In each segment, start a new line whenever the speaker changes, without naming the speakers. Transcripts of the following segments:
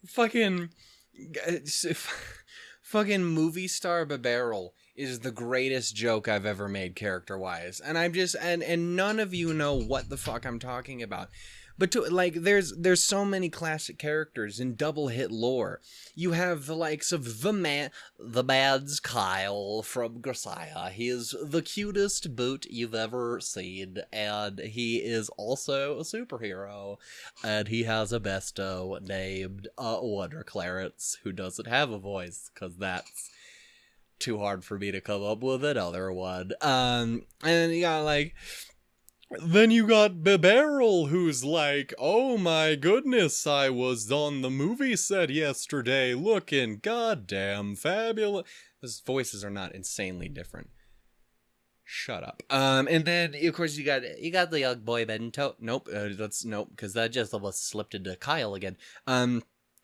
fucking fucking movie star Babarrel is the greatest joke I've ever made character-wise. And I'm just, and none of you know what the fuck I'm talking about. But there's so many classic characters in double hit lore. You have the likes of the Mads Kyle from Grisaya. He is the cutest boot you've ever seen, and he is also a superhero. And he has a besto named Wonder Clarence, who doesn't have a voice, because that's too hard for me to come up with another one. And you got then you got Babarrel, who's like, oh my goodness, I was on the movie set yesterday looking goddamn fabulous. His voices are not insanely different. Shut up. And then, of course, you got the young boy Bento. Nope, nope, because that just almost slipped into Kyle again.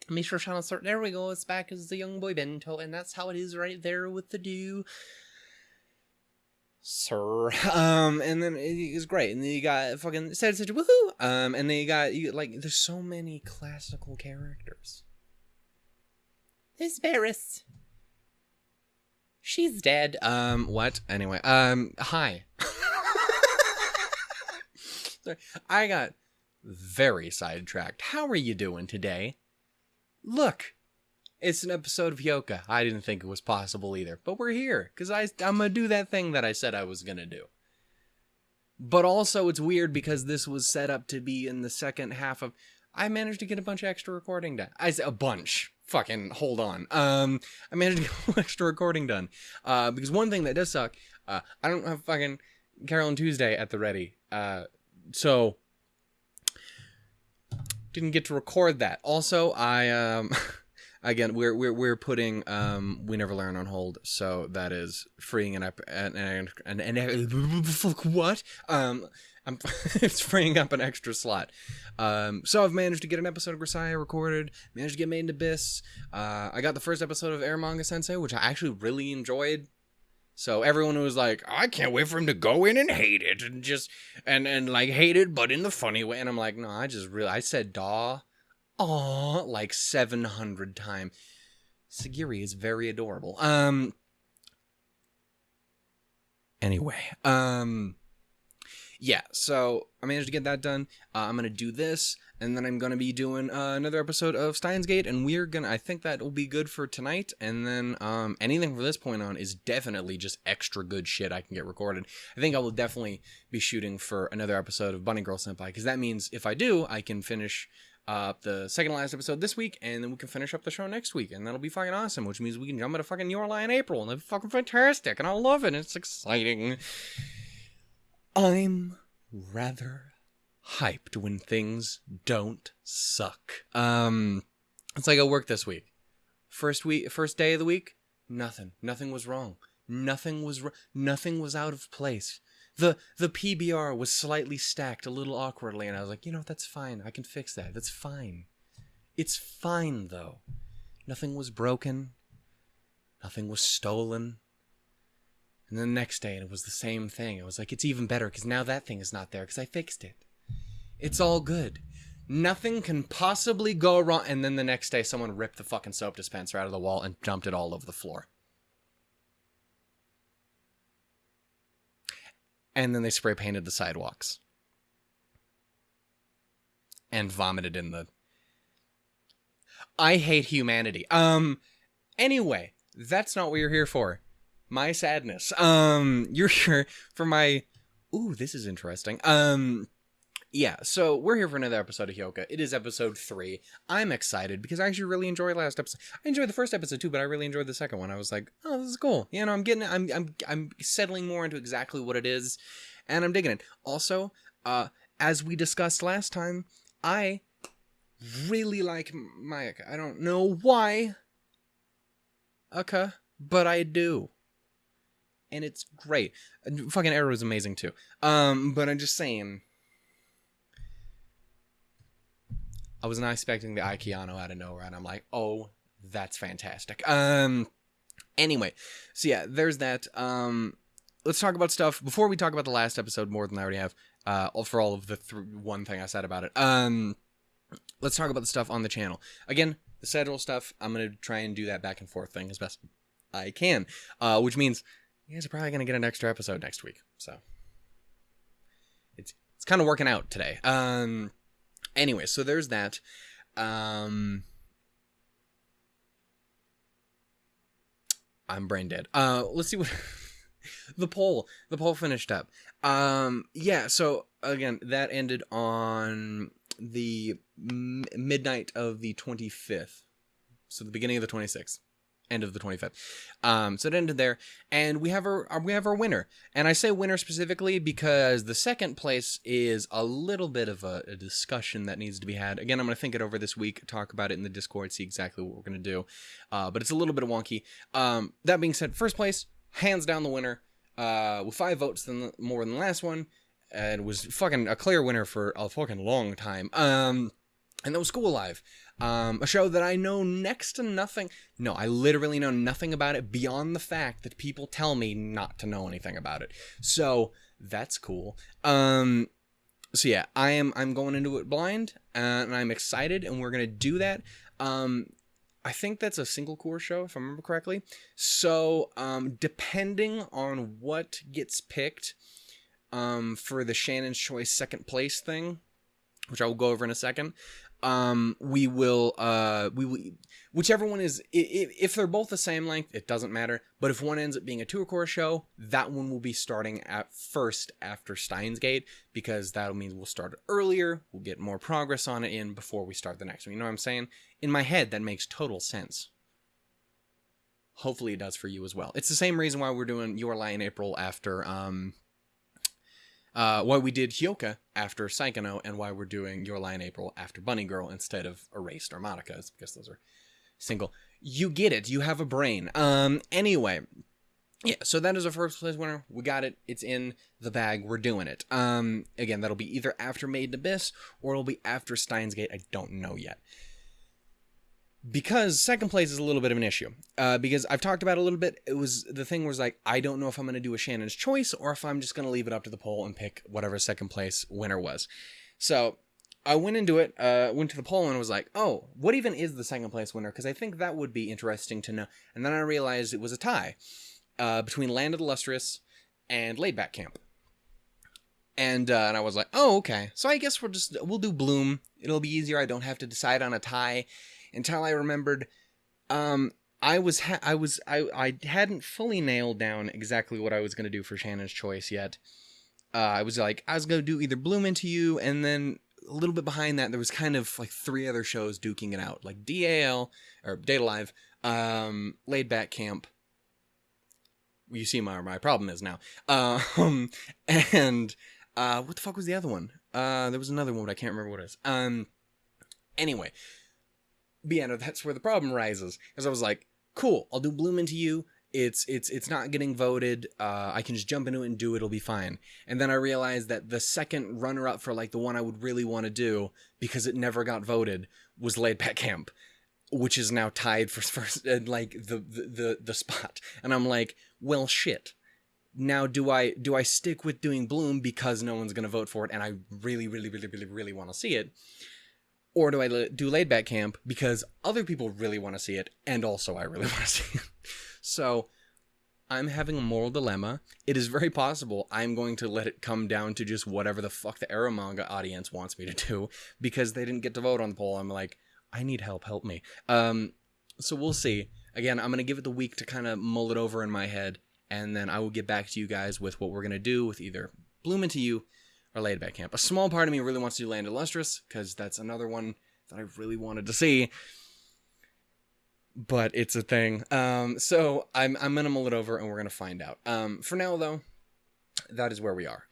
Make sure channel start. There we go, it's back as the young boy Bento, and that's how it is right there with the do. Sir. And then it's great. And then you got fucking said such a woohoo. And then you got there's so many classical characters. There's Varys. She's dead. What? Anyway, hi. Sorry, I got very sidetracked. How are you doing today? Look. It's an episode of Hyouka. I didn't think it was possible either. But we're here, because I'm going to do that thing that I said I was going to do. But also, it's weird because this was set up to be in the second half of... I managed to get a bunch of extra recording done. A bunch. Fucking, hold on. I managed to get extra recording done. Because one thing that does suck, I don't have fucking Carol and Tuesday at the ready. So, didn't get to record that. Also, Again, we're putting We Never Learn on hold, so that is freeing what? It's freeing up an extra slot. So I've managed to get an episode of Grisaya recorded, managed to get Made in Abyss. I got the first episode of Air Manga Sensei, which I actually really enjoyed. So everyone was like, I can't wait for him to go in and hate it, and just and hate it, but in the funny way. And I'm like, no, I said daw. Aw, 700 times. Sagiri is very adorable. Anyway, yeah, so I managed to get that done. I'm gonna do this, and then I'm gonna be doing another episode of Steins Gate, and I think that will be good for tonight, and then anything from this point on is definitely just extra good shit I can get recorded. I think I will definitely be shooting for another episode of Bunny Girl Senpai, because that means if I do, I can finish the second to last episode this week, and then we can finish up the show next week, and that'll be fucking awesome, which means we can jump into fucking Yorli in April, and it'll be fucking fantastic, and I love it, it's exciting. I'm rather hyped when things don't suck. It's like at work this week. First day of the week, nothing was wrong. Nothing was out of place. The PBR was slightly stacked a little awkwardly, and I was like, that's fine. I can fix that. That's fine. It's fine, though. Nothing was broken. Nothing was stolen. And then the next day, it was the same thing. I was like, it's even better, because now that thing is not there, because I fixed it. It's all good. Nothing can possibly go wrong. And then the next day, someone ripped the fucking soap dispenser out of the wall and dumped it all over the floor. And then they spray painted the sidewalks. And vomited in the... I hate humanity. Anyway, that's not what you're here for. My sadness. You're here for my... Ooh, this is interesting. Yeah, so we're here for another episode of Hyouka. It is episode 3. I'm excited because I actually really enjoyed last episode. I enjoyed the first episode too, but I really enjoyed the second one. I was like, oh, this is cool. I'm settling more into exactly what it is, and I'm digging it. Also, as we discussed last time, I really like Mayaka. I don't know why, but I do. And it's great. Fucking Arrow is amazing too. But I'm just saying, I was not expecting the Aikiano out of nowhere, and I'm like, oh, that's fantastic. Anyway, so yeah, there's that. Let's talk about stuff, before we talk about the last episode more than I already have, for all of the one thing I said about it. Let's talk about the stuff on the channel. Again, The schedule stuff, I'm going to try and do that back and forth thing as best I can, which means you guys are probably going to get an extra episode next week. So it's kind of working out today. Anyway, so there's that. I'm brain dead. Let's see what the poll finished up. Yeah, so again, that ended on the midnight of the 25th. So the beginning of the 26th. End of the 25th. So it ended there, and we have our winner. And I say winner specifically because the second place is a little bit of a discussion that needs to be had. Again, I'm going to think it over this week, talk about it in the Discord, see exactly what we're going to do. But it's a little bit wonky. That being said, first place, hands down the winner, with 5 votes more than the last one. And it was fucking a clear winner for a fucking long time. And that was School Live. A show that I know next to nothing. No, I literally know nothing about it beyond the fact that people tell me not to know anything about it. So that's cool. So yeah, I'm going into it blind, and I'm excited, and we're gonna do that. I think that's a single core show, if I remember correctly. So depending on what gets picked, for the Shannon's Choice second place thing, which I will go over in a second. We will, whichever one is, if they're both the same length, it doesn't matter. But if one ends up being a 2-core show, that one will be starting at first after Steins Gate, because that'll mean we'll start it earlier. We'll get more progress on it in before we start the next one. You know what I'm saying? In my head, that makes total sense. Hopefully it does for you as well. It's the same reason why we're doing Your Lie in April after, why we did Hyouka after Psychono, and why we're doing Your Lie in April after Bunny Girl instead of Erased or Monica, because those are single. You get it. You have a brain. Anyway, yeah, so that is our first place winner. We got it. It's in the bag. We're doing it. Again, that'll be either after Maiden Abyss, or it'll be after Steins Gate. I don't know yet. Because second place is a little bit of an issue. Because I've talked about it a little bit. The thing was like, I don't know if I'm going to do a Shannon's Choice or if I'm just going to leave it up to the poll and pick whatever second place winner was. So I went into it, went to the poll and was like, oh, what even is the second place winner? Because I think that would be interesting to know. And then I realized it was a tie between Land of the Lustrous and Laid Back Camp. And I was like, oh, okay. So I guess we'll do Bloom. It'll be easier. I don't have to decide on a tie. Until I remembered, I hadn't fully nailed down exactly what I was going to do for Shannon's Choice yet. I was going to do either Bloom Into You, and then a little bit behind that, there was kind of like 3 other shows duking it out, like DAL, or Data Live, Laid Back Camp. You see my problem is now. And what the fuck was the other one? There was another one, but I can't remember what it is. Anyway. But yeah, no, that's where the problem rises. Because I was like, cool, I'll do Bloom Into You. It's not getting voted. I can just jump into it and do it. It'll be fine. And then I realized that the second runner-up for like the one I would really want to do, because it never got voted, was Laid Back Camp, which is now tied for first, like the spot. And I'm like, well, shit. Now, do I stick with doing Bloom because no one's gonna vote for it, and I really, really, really, really, really want to see it? Or do I do Laid Back Camp because other people really want to see it, and also I really want to see it? So, I'm having a moral dilemma. It is very possible I'm going to let it come down to just whatever the fuck the Arrow manga audience wants me to do, because they didn't get to vote on the poll. I'm like, I need help me. So we'll see. Again, I'm going to give it the week to kind of mull it over in my head, and then I will get back to you guys with what we're going to do with either Bloom Into You or Laid Back Camp. A small part of me really wants to do Land of Lustrous, because that's another one that I really wanted to see. But it's a thing. So I'm gonna mull it over and we're gonna find out. For now though, that is where we are.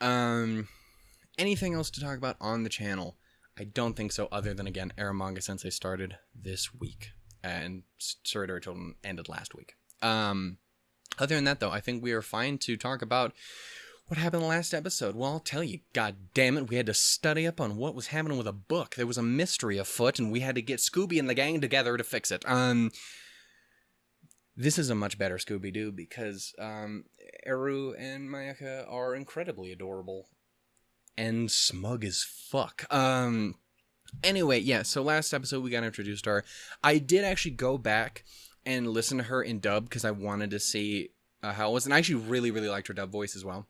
Anything else to talk about on the channel? I don't think so, other than again, Eromanga Sensei started this week. And Suridori Children ended last week. Other than that though, I think we are fine to talk about what happened in the last episode. Well, I'll tell you, god damn it, we had to study up on what was happening with a book. There was a mystery afoot, and we had to get Scooby and the gang together to fix it. This is a much better Scooby-Doo, because Eru and Mayaka are incredibly adorable. And smug as fuck. Anyway, yeah, so last episode we got introduced to her. I did actually go back and listen to her in dub because I wanted to see how it was. And I actually really, really liked her dub voice as well.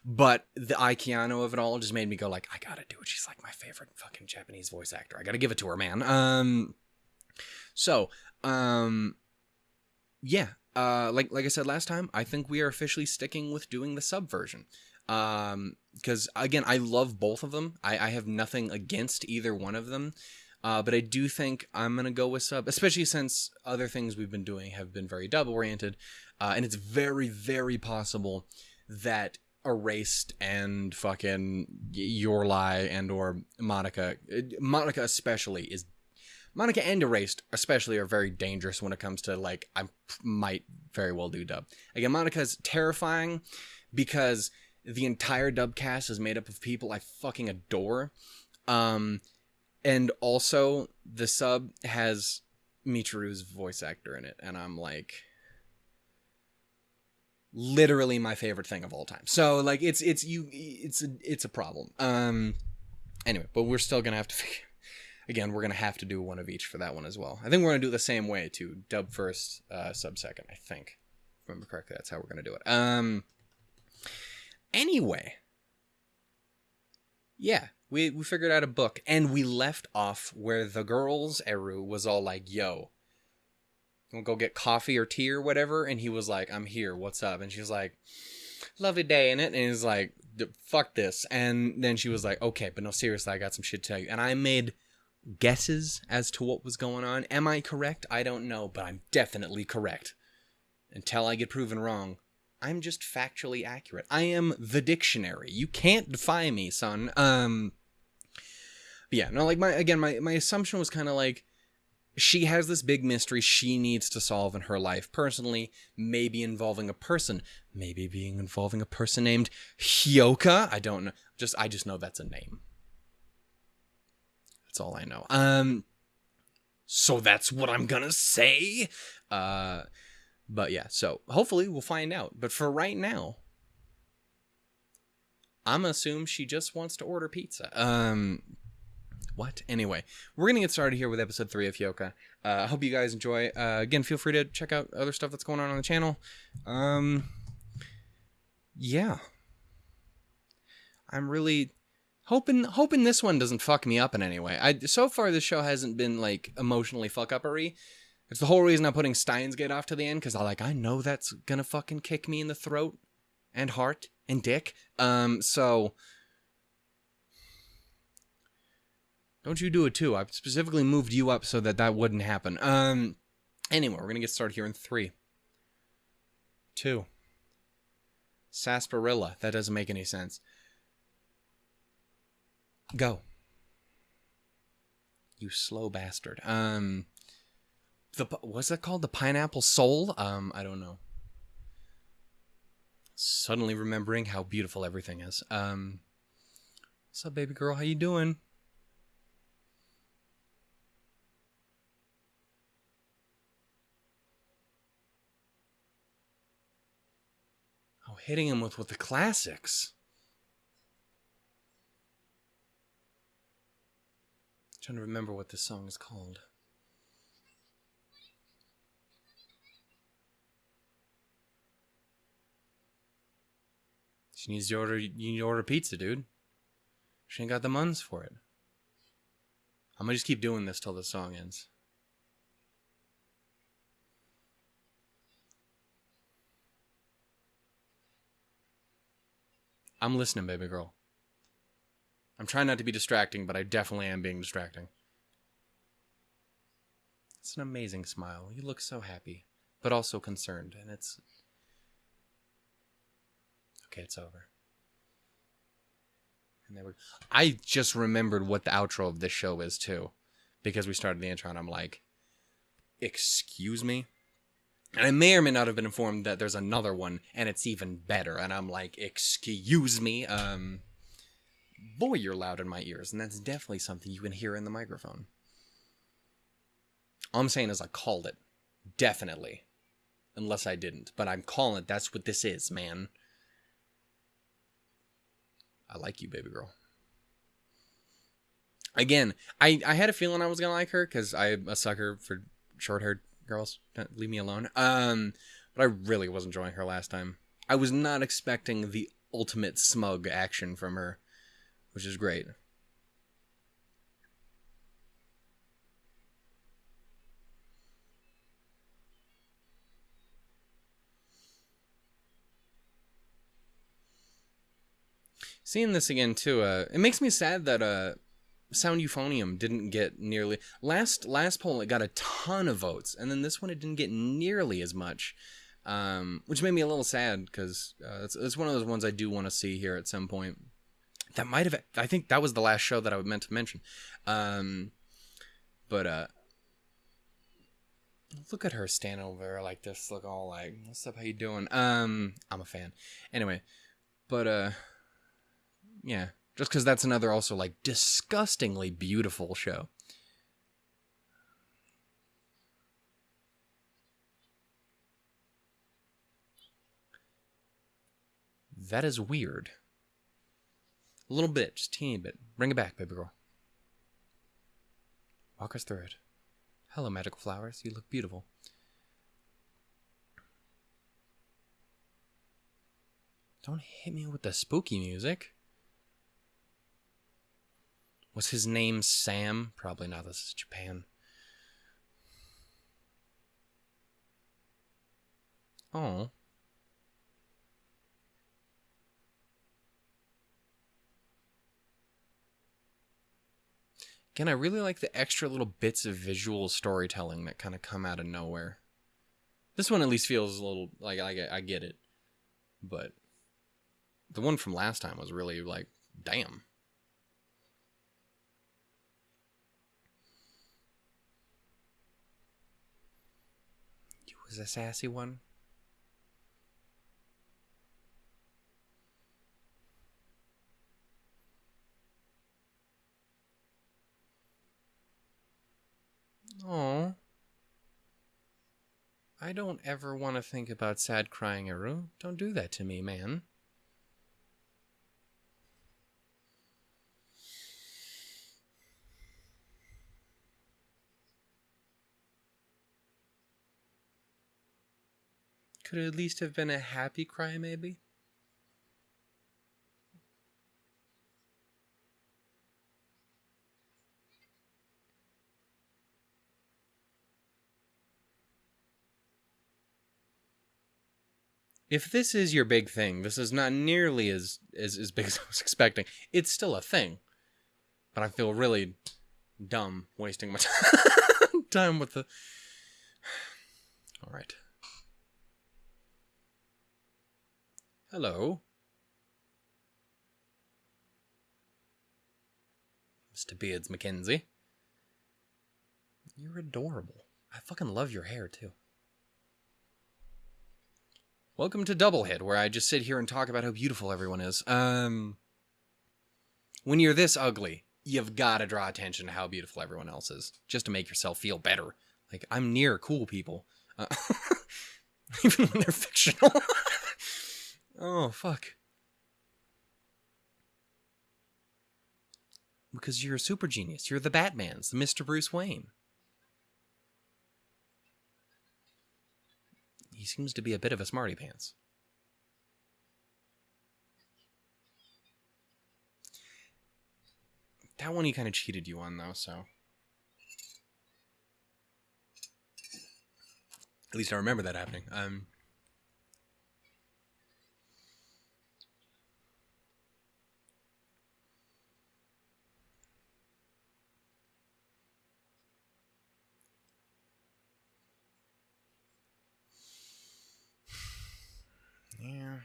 But the Aikiano of it all just made me go like, I gotta do it. She's like my favorite fucking Japanese voice actor. I gotta give it to her, man. Yeah. Like I said last time, I think we are officially sticking with doing the sub version. Because again, I love both of them. I have nothing against either one of them. But I do think I'm going to go with sub, especially since other things we've been doing have been very dub oriented. And it's very, very possible that Erased and fucking Your Lie and or Monica especially is, Monica and Erased especially are very dangerous when it comes to like, I might very well do dub. Again, Monica's terrifying because the entire dub cast is made up of people I fucking adore. And also the sub has Michiru's voice actor in it. And I'm like, literally my favorite thing of all time. So like, it's a problem. Anyway, but we're still going to have to figure, again, we're going to have to do one of each for that one as well. I think we're going to do it the same way too. Dub first, sub second, I think. If I remember correctly, that's how we're going to do it. Anyway, yeah, we figured out a book, and we left off where the girls, Eru, was all like, yo, we'll go get coffee or tea or whatever, and he was like, I'm here, what's up? And she was like, lovely day, innit? And he's like, fuck this. And then she was like, okay, but no, seriously, I got some shit to tell you. And I made guesses as to what was going on. Am I correct? I don't know, but I'm definitely correct. Until I get proven wrong, I'm just factually accurate. I am the dictionary. You can't defy me, son. But yeah, no, like my assumption was kind of like, she has this big mystery she needs to solve in her life personally, maybe involving a person, maybe involving a person named Hyouka. I don't know. I just know that's a name. That's all I know. So that's what I'm gonna say. But yeah, so hopefully we'll find out. But for right now, I'm gonna assume she just wants to order pizza. What? Anyway, we're gonna get started here with episode 3 of Hyouka. I hope you guys enjoy. Again, feel free to check out other stuff that's going on the channel. Yeah. I'm really hoping this one doesn't fuck me up in any way. So far this show hasn't been like emotionally fuck uppery. It's the whole reason I'm putting Steins Gate off to the end, because I know that's gonna fucking kick me in the throat and heart and dick. So don't you do it too. I specifically moved you up so that wouldn't happen. Anyway, we're gonna get started here in 3, 2. Sarsaparilla. That doesn't make any sense. Go. You slow bastard. What's that called? The Pineapple Soul? I don't know. Suddenly remembering how beautiful everything is. What's up, baby girl? How you doing? Oh, hitting him with the classics. I'm trying to remember what this song is called. She needs to order. You need to order pizza, dude. She ain't got the muns for it. I'm gonna just keep doing this till the song ends. I'm listening, baby girl. I'm trying not to be distracting, but I definitely am being distracting. It's an amazing smile. You look so happy, but also concerned, and it's... Okay, it's over. And there we... I just remembered what the outro of this show is, too. Because we started the intro, and I'm like, excuse me? And I may or may not have been informed that there's another one, and it's even better. And I'm like, excuse me? Boy, you're loud in my ears, and that's definitely something you can hear in the microphone. All I'm saying is I called it. Definitely. Unless I didn't. But I'm calling it. That's what this is, man. I like you, baby girl. Again, I had a feeling I was gonna like her because I'm a sucker for short-haired girls. Don't leave me alone. But I really was enjoying her last time. I was not expecting the ultimate smug action from her, which is great. Seeing this again too, it makes me sad that Sound Euphonium didn't get nearly last poll. It got a ton of votes, and then this one it didn't get nearly as much, which made me a little sad because it's one of those ones I do want to see here at some point. That might have, I think that was the last show that I meant to mention, but look at her standing over there like this, look all like, what's up, how you doing? I'm a fan, anyway, but yeah. Just because that's another also, like, disgustingly beautiful show. That is weird. A little bit, just a teeny bit. Bring it back, baby girl. Walk us through it. Hello, magical flowers. You look beautiful. Don't hit me with the spooky music. Was his name Sam? Probably not. This is Japan. Oh. Again, I really like the extra little bits of visual storytelling that kind of come out of nowhere. This one at least feels a little like I get it. But the one from last time was really like, damn. Was a sassy one. Oh, I don't ever want to think about sad crying Yuru. Don't do that to me, man. Could it at least have been a happy cry, maybe? If this is your big thing, this is not nearly as big as I was expecting. It's still a thing. But I feel really dumb wasting my time with the... Alright. Hello. Mr. Beards Mackenzie. You're adorable. I fucking love your hair, too. Welcome to Double Hit, where I just sit here and talk about how beautiful everyone is. When you're this ugly, you've got to draw attention to how beautiful everyone else is, just to make yourself feel better. Like, I'm near cool people. Even when they're fictional. Oh, fuck. Because you're a super genius. You're the Batmans, the Mr. Bruce Wayne. He seems to be a bit of a smarty pants. That one he kind of cheated you on, though, so... At least I remember that happening. Yeah.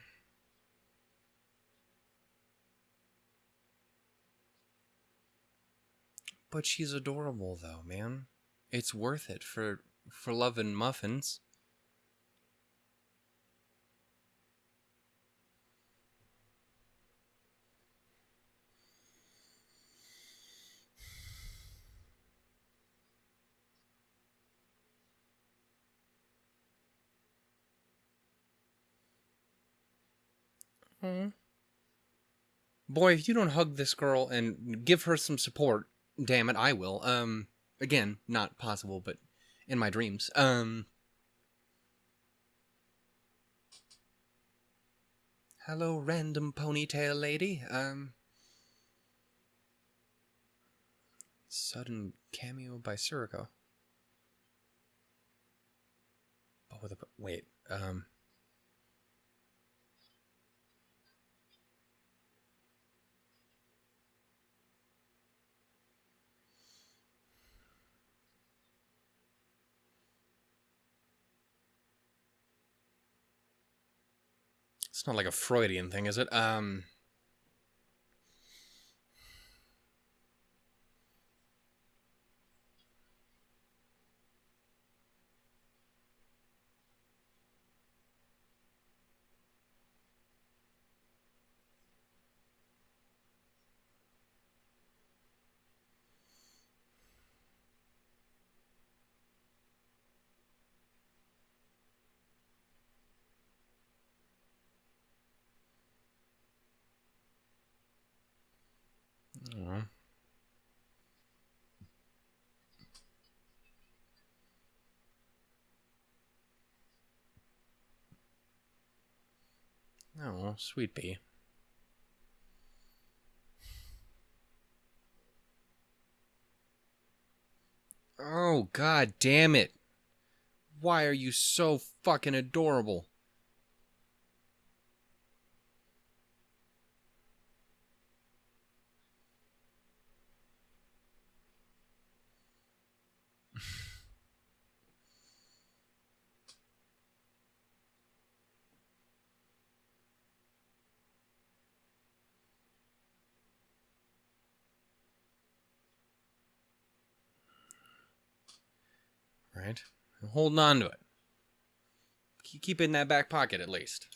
But she's adorable, though, man. It's worth it for love and muffins. Boy, if you don't hug this girl and give her some support, Damn it, I will. Again, not possible, but in my dreams. Hello, random ponytail lady. Sudden cameo by Suriko. But with a... Wait, It's not like a Freudian thing, is it? Oh. Oh, sweet pea. Oh, god damn it. Why are you so fucking adorable? Right? I'm holding on to it. Keep it in that back pocket, at least.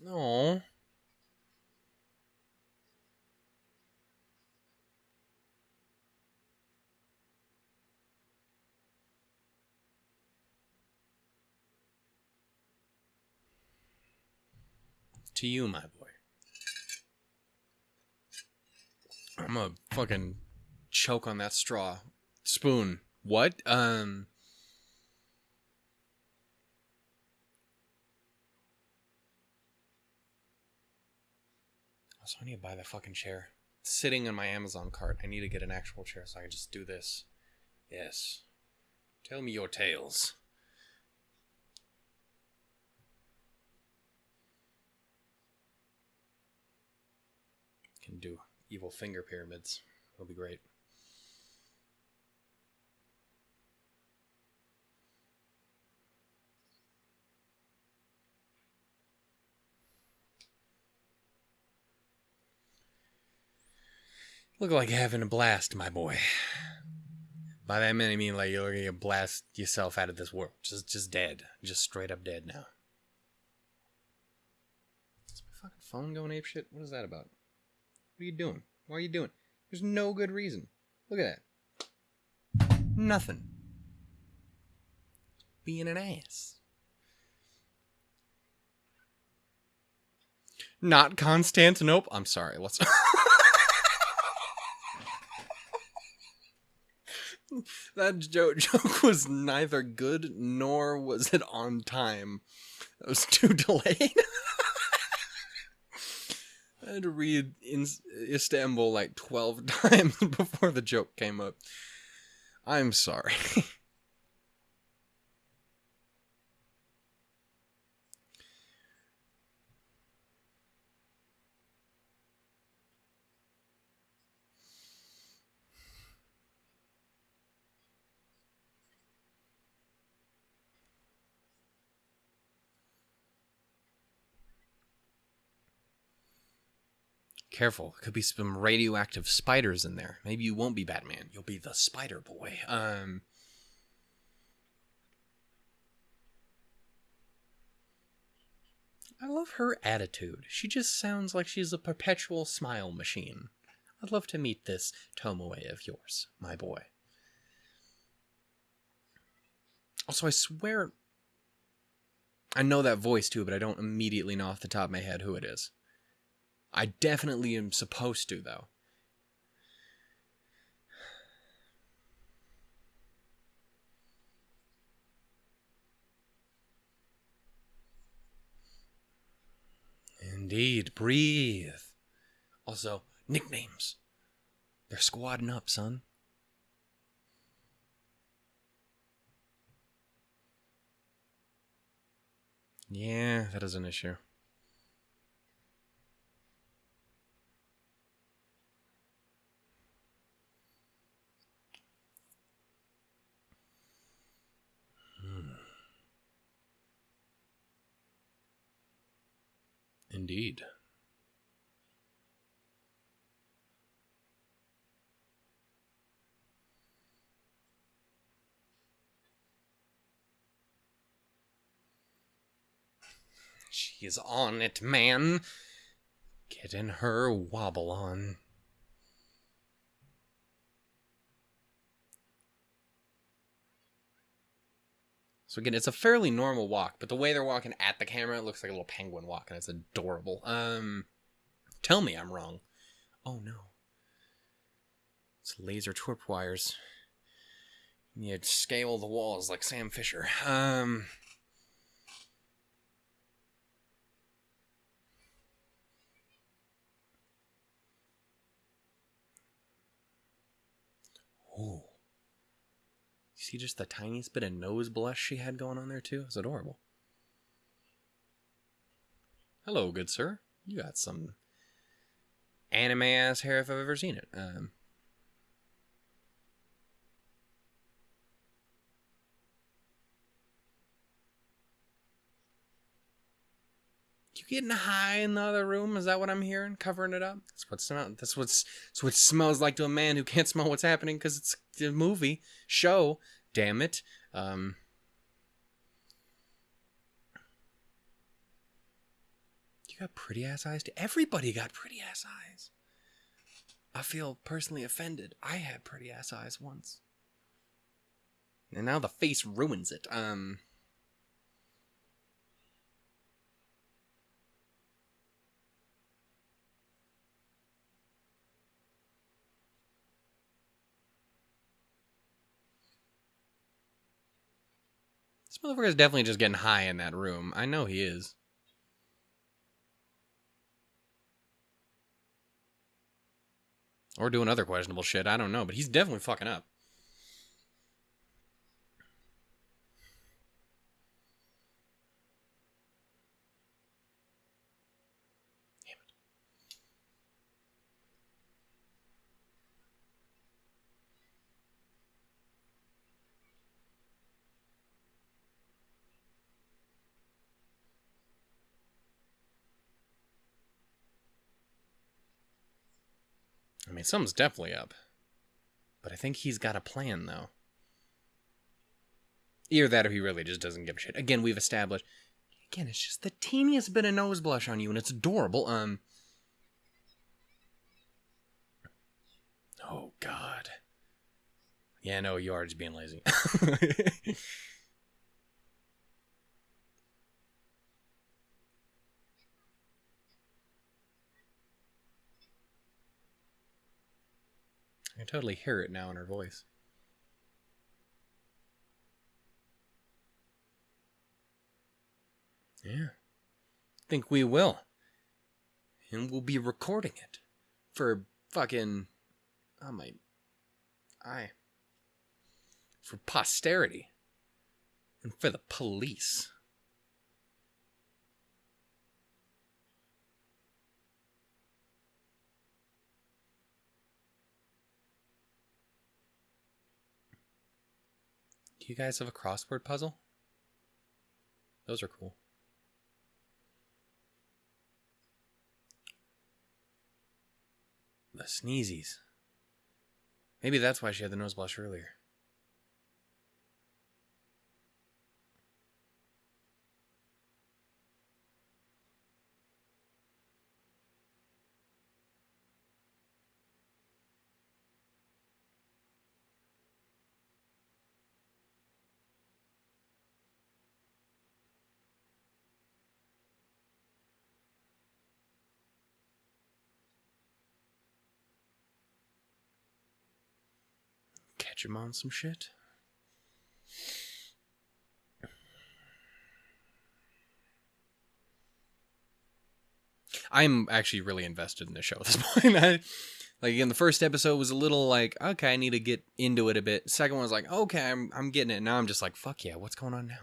Oh. To you, my boy. I'm gonna fucking choke on that straw. Spoon. What? Also, I need to buy that fucking chair. It's sitting in my Amazon cart. I need to get an actual chair so I can just do this. Yes. Tell me your tales. Can do evil finger pyramids. It'll be great. Look like having a blast, my boy. By that I mean like you're gonna blast yourself out of this world. Just dead. Just straight up dead now. Is my fucking phone going apeshit? What is that about? What are you doing? Why are you doing? There's no good reason. Look at that. Nothing. Being an ass. Not Constantinople. I'm sorry. Let's. That joke was neither good nor was it on time. It was too delayed. I had to read in Istanbul like 12 times before the joke came up. I'm sorry. Careful, could be some radioactive spiders in there. Maybe you won't be Batman. You'll be the Spider Boy. I love her attitude. She just sounds like she's a perpetual smile machine. I'd love to meet this Tomoe of yours, my boy. Also, I swear I know that voice too, but I don't immediately know off the top of my head who it is. I definitely am supposed to, though. Indeed, breathe. Also, nicknames. They're squadding up, son. Yeah, that is an issue. Indeed. She's on it, man. Getting her wobble on. So again, it's a fairly normal walk, but the way they're walking at the camera, it looks like a little penguin walk, and it's adorable. Tell me I'm wrong. Oh no. It's laser twerp wires. You scale the walls like Sam Fisher. Oh. You see just the tiniest bit of nose blush she had going on there too? It's adorable. Hello, good sir. You got some anime-ass hair if I've ever seen it. You getting high in the other room? Is that what I'm hearing? Covering it up? That's what it smells like to a man who can't smell what's happening because it's a movie show. Damn it. You got pretty ass eyes. Everybody got pretty ass eyes. I feel personally offended. I had pretty ass eyes once, and now the face ruins it. This motherfucker is definitely just getting high in that room. I know he is. Or doing other questionable shit. I don't know, but he's definitely fucking up. Damn it. I mean, something's definitely up. But I think he's got a plan, though. Either that or he really just doesn't give a shit. Again, we've established... Again, it's just the teeniest bit of nose blush on you, and it's adorable. Oh, God. Yeah, no, you are just being lazy. I can totally hear it now in her voice. Yeah. I think we will. And we'll be recording it. For fucking... Oh, my... For posterity. And for the police. Do you guys have a crossword puzzle? Those are cool. The sneezies. Maybe that's why she had the nose blush earlier. him on some shit. I'm actually really invested in the show at this point. Like, again, the first episode was a little like, okay, I need to get into it a bit. Second one was like, okay, I'm getting it. Now I'm just like, fuck yeah, what's going on now?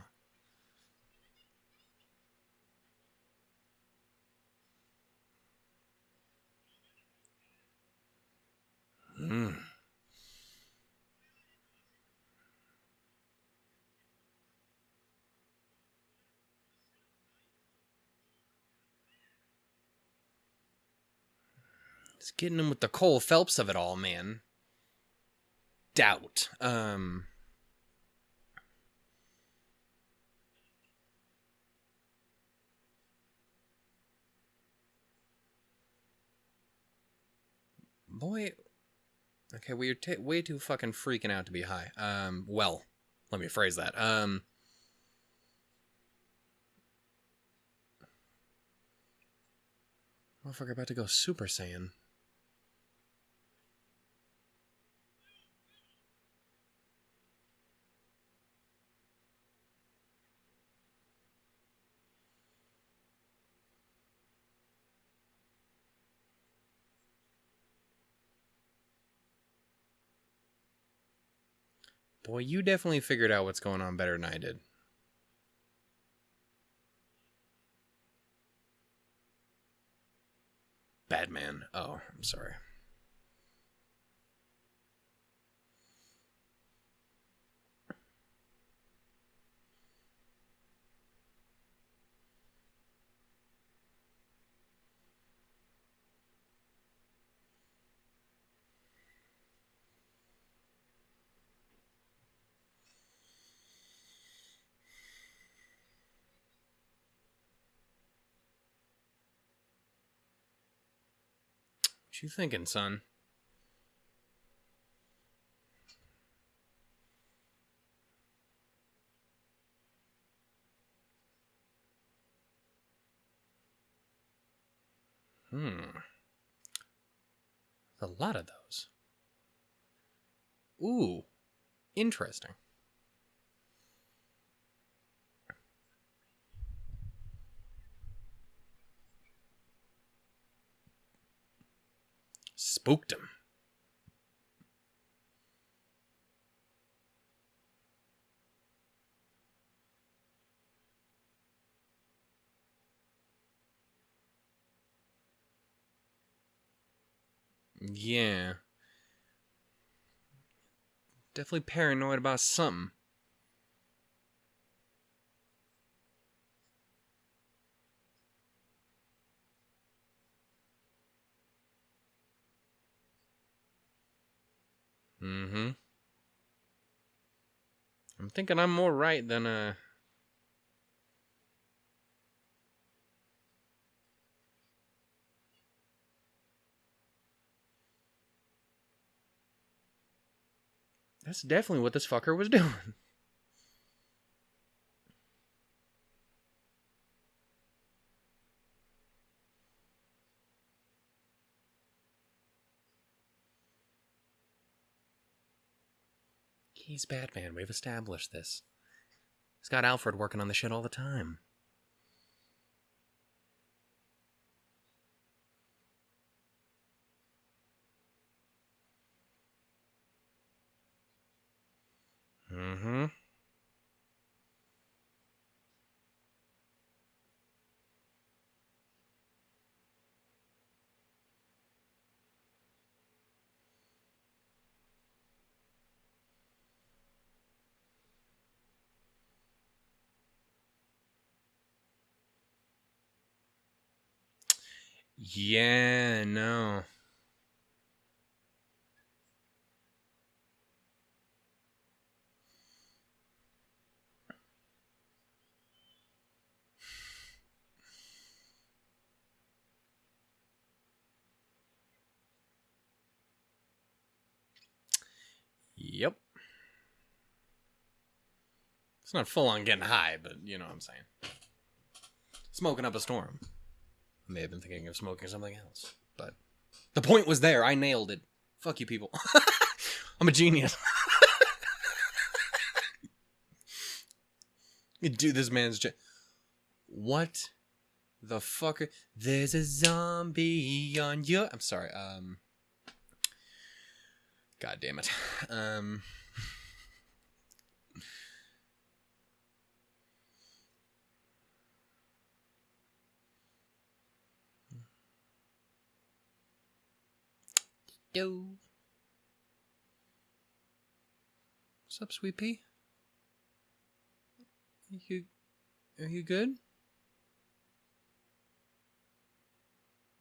It's getting him with the Cole Phelps of it all, man. Doubt. Boy. Okay, we're way too fucking freaking out to be high. Well, let me phrase that. Motherfucker about to go Super Saiyan. Boy, you definitely figured out what's going on better than I did. Batman. Oh, I'm sorry. What you thinking, son? A lot of those. Ooh, interesting. Spooked him. Yeah. Definitely paranoid about something. Mm-hmm. I'm thinking I'm more right than, That's definitely what this fucker was doing. He's Batman. We've established this. He's got Alfred working on the shit all the time. Mm-hmm. Yeah, no. Yep. It's not full on getting high, but you know what I'm saying. Smoking up a storm. I may have been thinking of smoking something else, but the point was there. I nailed it. Fuck you people. I'm a genius. Dude, this man's just... What the fuck? There's a zombie on your... I'm sorry, God damn it. Yo. What's up, sweet pea? Are you good?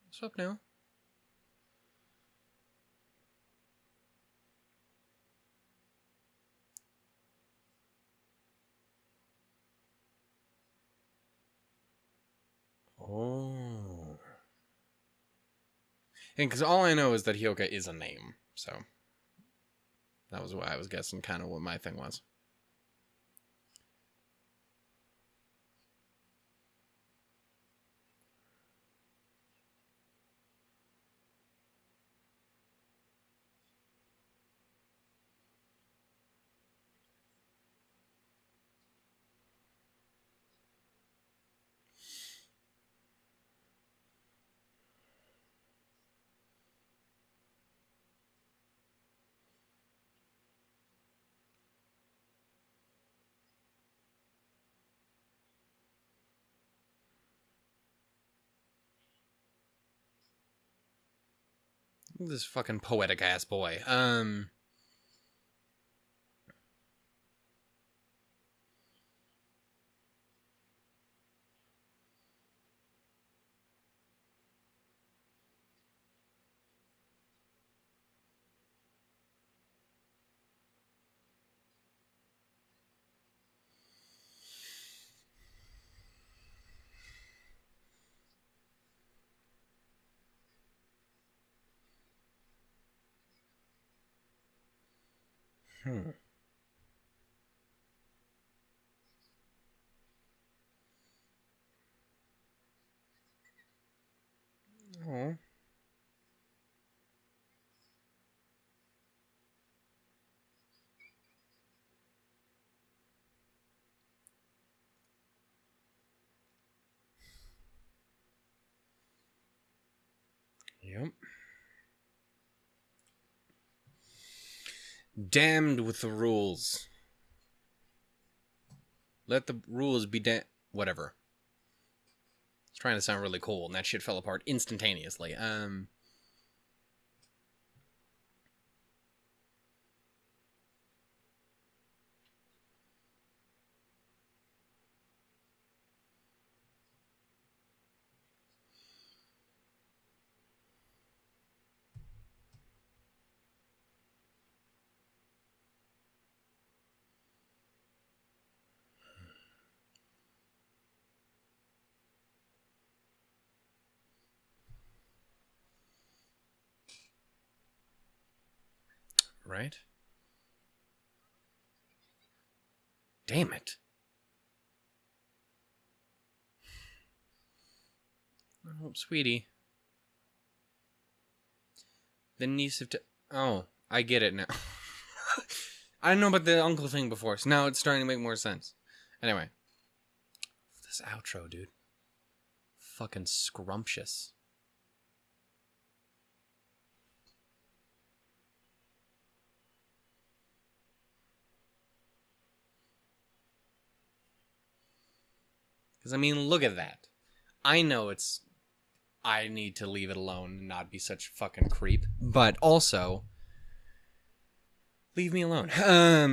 What's up now? Oh. And because all I know is that Hyouka is a name, so that was why I was guessing kind of what my thing was. This fucking poetic ass boy. Oh. Yep. Damned with the rules. Let the rules be whatever. It's trying to sound really cool, and that shit fell apart instantaneously. Right? Damn it. Oh, sweetie. The niece of... Oh, I get it now. I didn't know about the uncle thing before, so now it's starting to make more sense. Anyway. This outro, dude. Fucking scrumptious. Because, I mean, look at that. I know it's... I need to leave it alone and not be such a fucking creep. But also... Leave me alone. I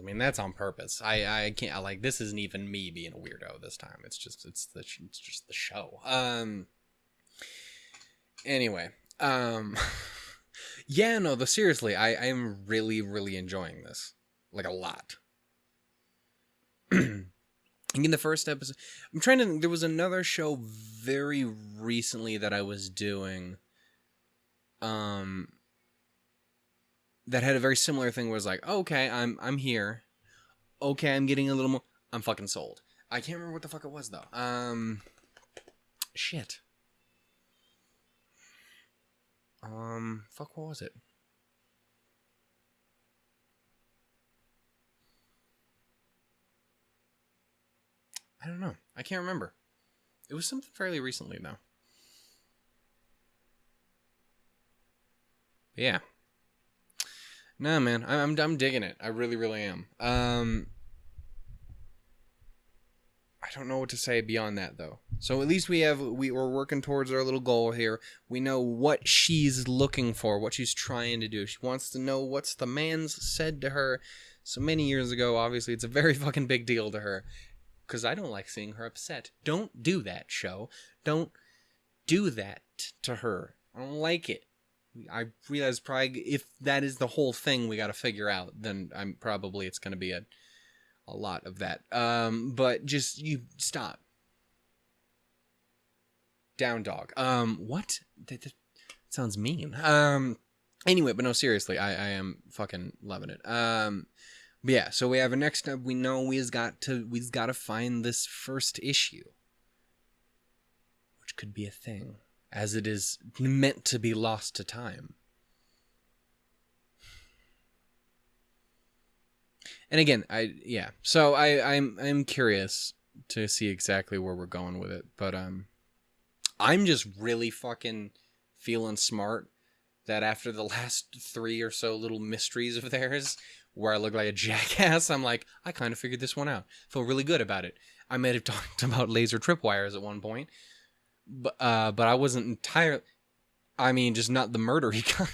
mean, that's on purpose. I can't... Like, this isn't even me being a weirdo this time. It's just the show. Anyway. Yeah, no, seriously, I am really, really enjoying this. Like, a lot. In the first episode, there was another show very recently that I was doing, that had a very similar thing where it was like, okay, I'm here. Okay, I'm getting a little more, I'm fucking sold. I can't remember what the fuck it was, though. Shit. Fuck, what was it? I don't know. I can't remember. It was something fairly recently, though. But yeah. Nah, man. I'm digging it. I really, really am. I don't know what to say beyond that, though. So at least we're working towards our little goal here. We know what she's looking for, what she's trying to do. She wants to know what's the man's said to her so many years ago. Obviously, it's a very fucking big deal to her. Because I don't like seeing her upset. Don't do that, show. Don't do that to her. I don't like it. I realize probably if that is the whole thing we got to figure out, then it's going to be a lot of that. But just, you stop. Down dog. What? That sounds mean. Anyway, but no, seriously, I am fucking loving it. But yeah, so we have a next step. We know we've got to find this first issue, which could be a thing, as it is meant to be lost to time. And again, so I'm curious to see exactly where we're going with it, but I'm just really fucking feeling smart that after the last 3 or so little mysteries of theirs, where I look like a jackass, I'm like, I kind of figured this one out. Feel really good about it. I may have talked about laser tripwires at one point, but I wasn't entirely. I mean, just not the murdery kind.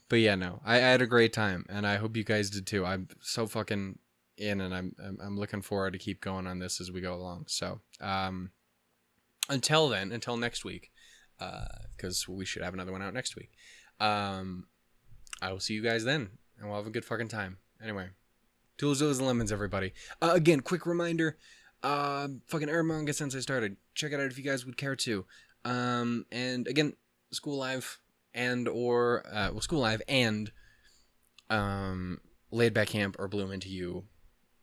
But yeah, no, I had a great time, and I hope you guys did too. I'm so fucking in, and I'm looking forward to keep going on this as we go along. So, until next week, because we should have another one out next week. I will see you guys then, and we'll have a good fucking time. Anyway, tools, and lemons, everybody. Again, quick reminder, fucking Ermanga since I started. Check it out if you guys would care to. And again, School Live School Live and Laid Back Camp or Bloom Into You,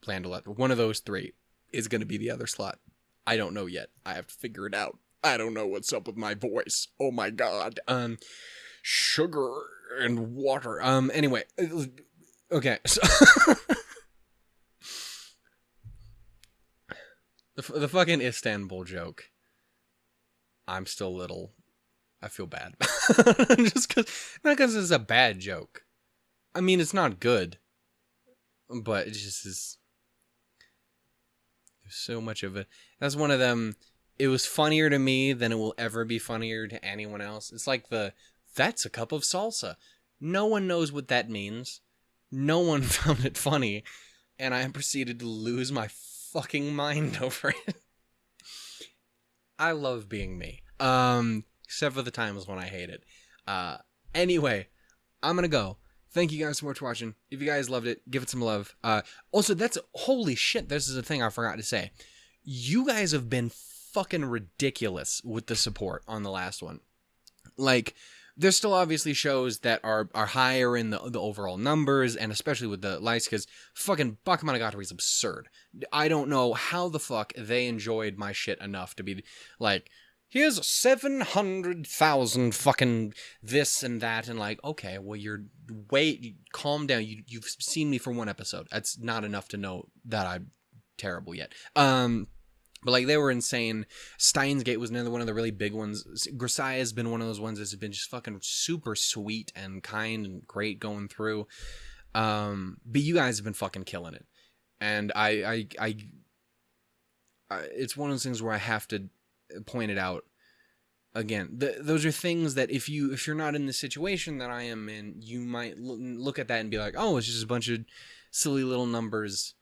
Plan to Let. One of those three is going to be the other slot. I don't know yet. I have to figure it out. I don't know what's up with my voice. Oh my god. Sugar and water. Anyway. Okay. So the fucking Istanbul joke. I'm still little. I feel bad. Not because it's a bad joke. I mean, it's not good. But it just is. There's so much of it. That's one of them. It was funnier to me than it will ever be funnier to anyone else. It's like that's a cup of salsa. No one knows what that means. No one found it funny. And I proceeded to lose my fucking mind over it. I love being me. Except for the times when I hate it. Anyway, I'm gonna go. Thank you guys so much for watching. If you guys loved it, give it some love. Also, holy shit, this is a thing I forgot to say. You guys have been fucking ridiculous with the support on the last one. Like, there's still obviously shows that are higher in the overall numbers, and especially with the likes, because fucking Bakemonogatari is absurd. I don't know how the fuck they enjoyed my shit enough to be like, here's 700,000 fucking this and that, and like, okay, well, calm down. You've seen me for one episode. That's not enough to know that I'm terrible yet. But like, they were insane. Steins Gate was another one of the really big ones. Grisai has been one of those ones that's been just fucking super sweet and kind and great going through. But you guys have been fucking killing it. And I it's one of those things where I have to point it out again. Those are things that if you're not in the situation that I am in, you might look at that and be like, oh, it's just a bunch of silly little numbers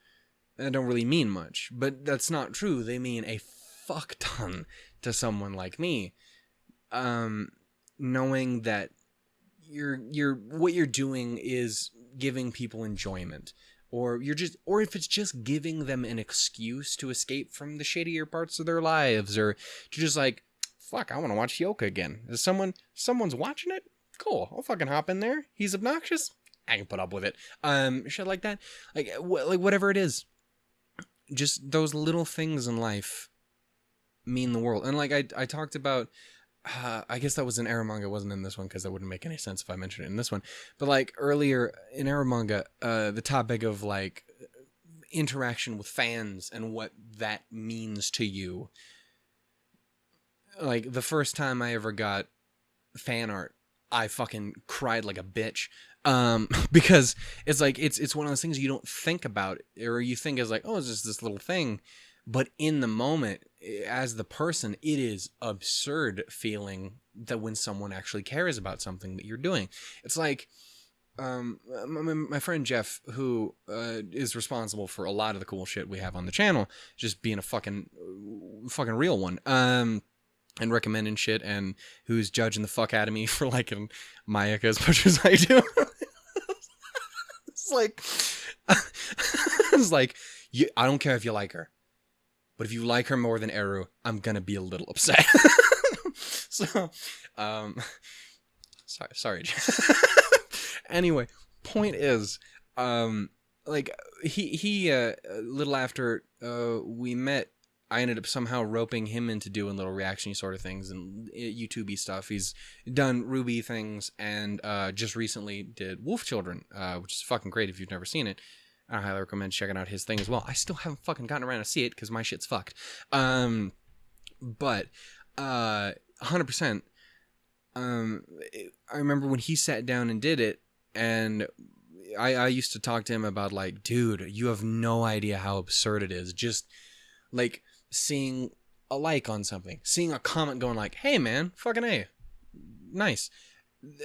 that don't really mean much. But that's not true. They mean a fuck ton to someone like me. Knowing that what you're doing is giving people enjoyment, or if it's just giving them an excuse to escape from the shittier parts of their lives, or to just like, fuck, I want to watch Hyouka again. Is someone's watching it? Cool, I'll fucking hop in there. He's obnoxious, I can put up with it. Shit like that, like whatever it is. Just those little things in life mean the world. And like I talked about, I guess that was in Ermanga, it wasn't in this one because that wouldn't make any sense if I mentioned it in this one. But like earlier in Ermanga, the topic of like interaction with fans and what that means to you. Like, the first time I ever got fan art, I fucking cried like a bitch. Because it's like, it's one of those things you don't think about, or you think is like, oh, it's just this little thing. But in the moment, as the person, it is absurd feeling that when someone actually cares about something that you're doing. It's like, my friend Jeff, who is responsible for a lot of the cool shit we have on the channel, just being a fucking real one, and recommending shit, and who's judging the fuck out of me for liking Mayaka as much as I do. It's like, I don't care if you like her, but if you like her more than Eru, I'm gonna be a little upset. So, sorry. Anyway, point is, like, he a little after we met, I ended up somehow roping him into doing little reaction-y sort of things and YouTube-y stuff. He's done Ruby things, and just recently did Wolf Children, which is fucking great if you've never seen it. I highly recommend checking out his thing as well. I still haven't fucking gotten around to see it because my shit's fucked. But 100%. I remember when he sat down and did it, and I used to talk to him about, like, dude, you have no idea how absurd it is. Just, like, seeing a like on something, seeing a comment going like, hey, man, fucking A, nice.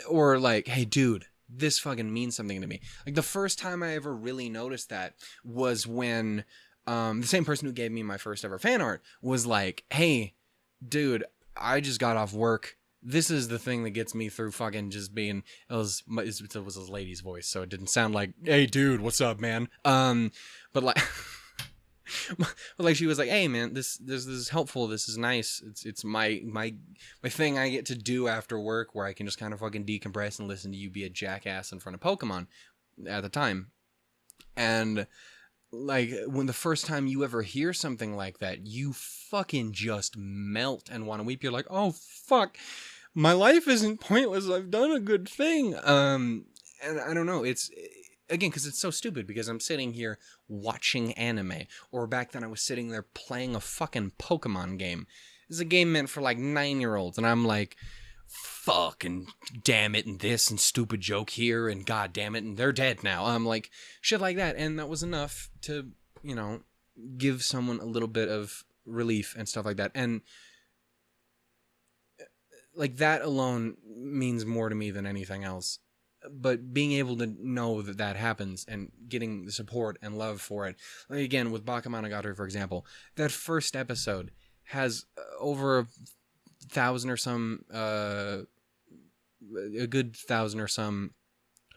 Or like, hey, dude, this fucking means something to me. Like, the first time I ever really noticed that was when the same person who gave me my first ever fan art was like, hey, dude, I just got off work. This is the thing that gets me through fucking just being, it was his lady's voice, so it didn't sound like, hey, dude, what's up, man? But like, but like, she was like, hey, man, this is helpful. This is nice. It's my thing I get to do after work, where I can just kind of fucking decompress and listen to you be a jackass in front of Pokemon at the time. And like, when the first time you ever hear something like that, you fucking just melt and want to weep. You're like, oh, fuck. My life isn't pointless. I've done a good thing. And I don't know. It's, again, because it's so stupid, because I'm sitting here watching anime. Or back then I was sitting there playing a fucking Pokemon game. It's a game meant for like 9-year-olds. And I'm like, fucking damn it, and this, and stupid joke here, and god damn it, and they're dead now. I'm like, shit like that. And that was enough to, you know, give someone a little bit of relief and stuff like that. And like, that alone means more to me than anything else. But being able to know that that happens and getting the support and love for it. Like, again, with Bakemonogatari, for example, that first episode has over 1,000 or some, a good 1,000 or some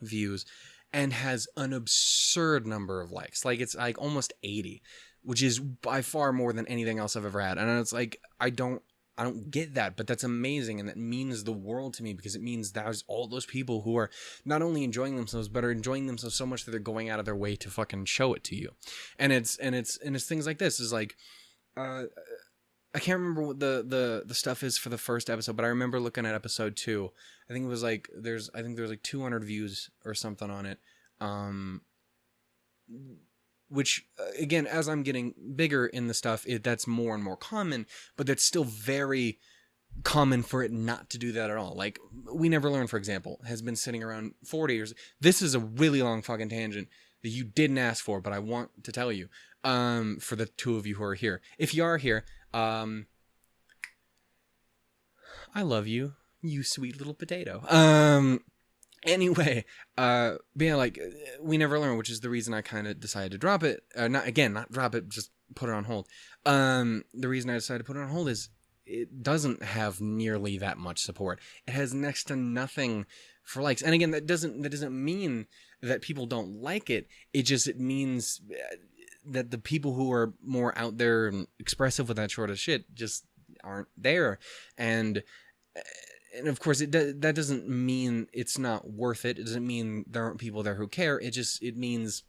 views, and has an absurd number of likes. Like, it's like almost 80, which is by far more than anything else I've ever had. And it's like, I don't get that, but that's amazing, and that means the world to me, because it means there's all those people who are not only enjoying themselves, but are enjoying themselves so much that they're going out of their way to fucking show it to you. And it's things like this. Is like, I can't remember what the stuff is for the first episode, but I remember looking at episode 2. I think it was like, there's like 200 views or something on it. Which, again, as I'm getting bigger in the stuff, that's more and more common, but that's still very common for it not to do that at all. Like, We Never Learn, for example, has been sitting around 40 years. This is a really long fucking tangent that you didn't ask for, but I want to tell you, for the two of you who are here. If you are here, I love you, you sweet little potato. Anyway, but yeah, like, We Never Learn, which is the reason I kind of decided to drop it. Not drop it, just put it on hold. The reason I decided to put it on hold is it doesn't have nearly that much support. It has next to nothing for likes. And again, that doesn't mean that people don't like it. It means that the people who are more out there and expressive with that sort of shit just aren't there. And of course, that doesn't mean it's not worth it. It doesn't mean there aren't people there who care. It means,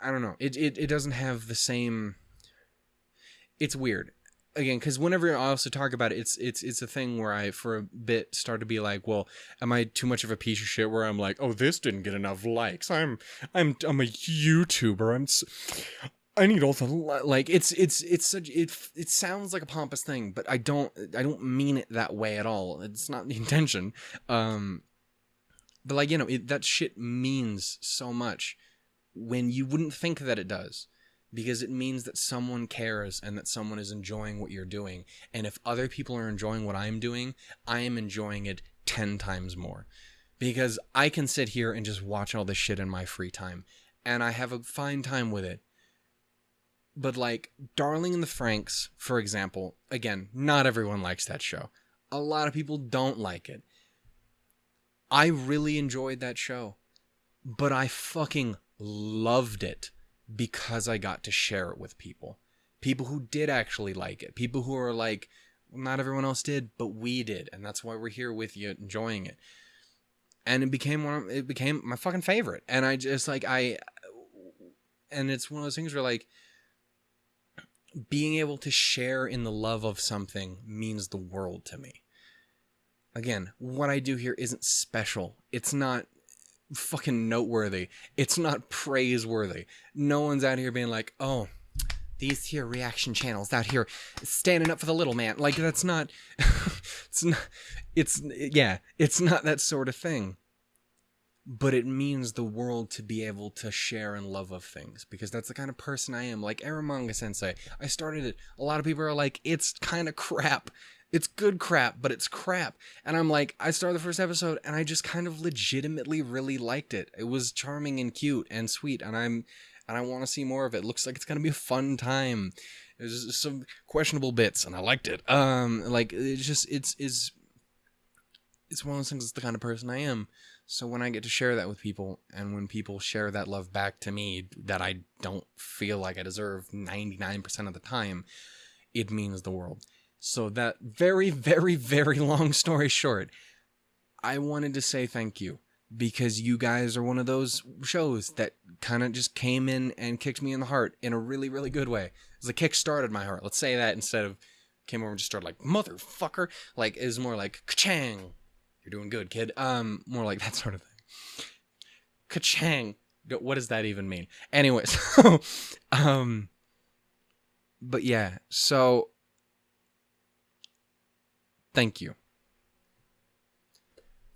I don't know. It doesn't have the same. It's weird. again, because whenever I also talk about it, it's a thing where I for a bit start to be like, well, am I too much of a piece of shit? Where I'm like, oh, this didn't get enough likes. I'm a YouTuber. I need all the like. It's such it sounds like a pompous thing, but I don't mean it that way at all. It's not the intention. But like, you know, that shit means so much when you wouldn't think that it does. Because it means that someone cares and that someone is enjoying what you're doing. And if other people are enjoying what I'm doing, I am enjoying it 10 times more. Because I can sit here and just watch all this shit in my free time. And I have a fine time with it. But like, Darling in the Franxx, for example, again, not everyone likes that show. A lot of people don't like it. I really enjoyed that show. But I fucking loved it. Because I got to share it with people. People who did actually like it. People who are like, well, not everyone else did, but we did. And that's why we're here with you enjoying it. And it became my fucking favorite. And I just like, and it's one of those things where like, being able to share in the love of something means the world to me. Again, what I do here isn't special. It's not fucking noteworthy. It's not praiseworthy. No one's out here being like, oh, these here reaction channels out here standing up for the little man. Like, that's not it's not that sort of thing. But it means the world to be able to share and love of things, because that's the kind of person I am. Like Eromanga Sensei, I started it. A lot of people are like, it's kind of crap. It's good crap, but it's crap. And I'm like, I started the first episode and I just kind of legitimately really liked it. It was charming and cute and sweet, and I want to see more of it. Looks like it's going to be a fun time. There's some questionable bits and I liked it. Like it's one of those things. It's the kind of person I am. So when I get to share that with people, and when people share that love back to me that I don't feel like I deserve 99% of the time, it means the world. So that very, very, very long story short, I wanted to say thank you, because you guys are one of those shows that kind of just came in and kicked me in the heart in a really, really good way. It's like kick-started my heart. Let's say that instead of came over and just started like, motherfucker. Like, it was more like, ka-chang. You're doing good, kid. More like that sort of thing. Ka-chang. What does that even mean? Anyways. But yeah, so thank you.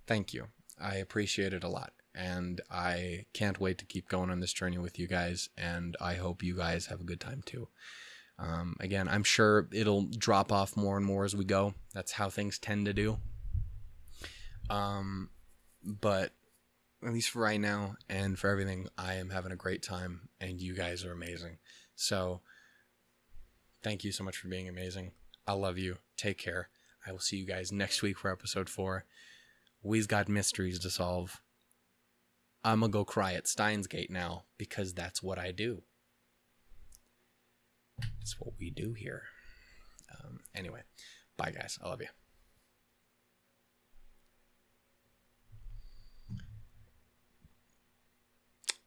Thank you. I appreciate it a lot. And I can't wait to keep going on this journey with you guys. And I hope you guys have a good time too. Again, I'm sure it'll drop off more and more as we go. That's how things tend to do. But at least for right now and for everything, I am having a great time and you guys are amazing. So thank you so much for being amazing. I love you. Take care. I will see you guys next week for episode 4. We've got mysteries to solve. I'm gonna go cry at Steins Gate now because that's what I do. It's what we do here. Anyway, bye guys. I love you.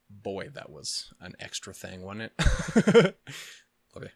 Boy, that was an extra thing, wasn't it? Love you.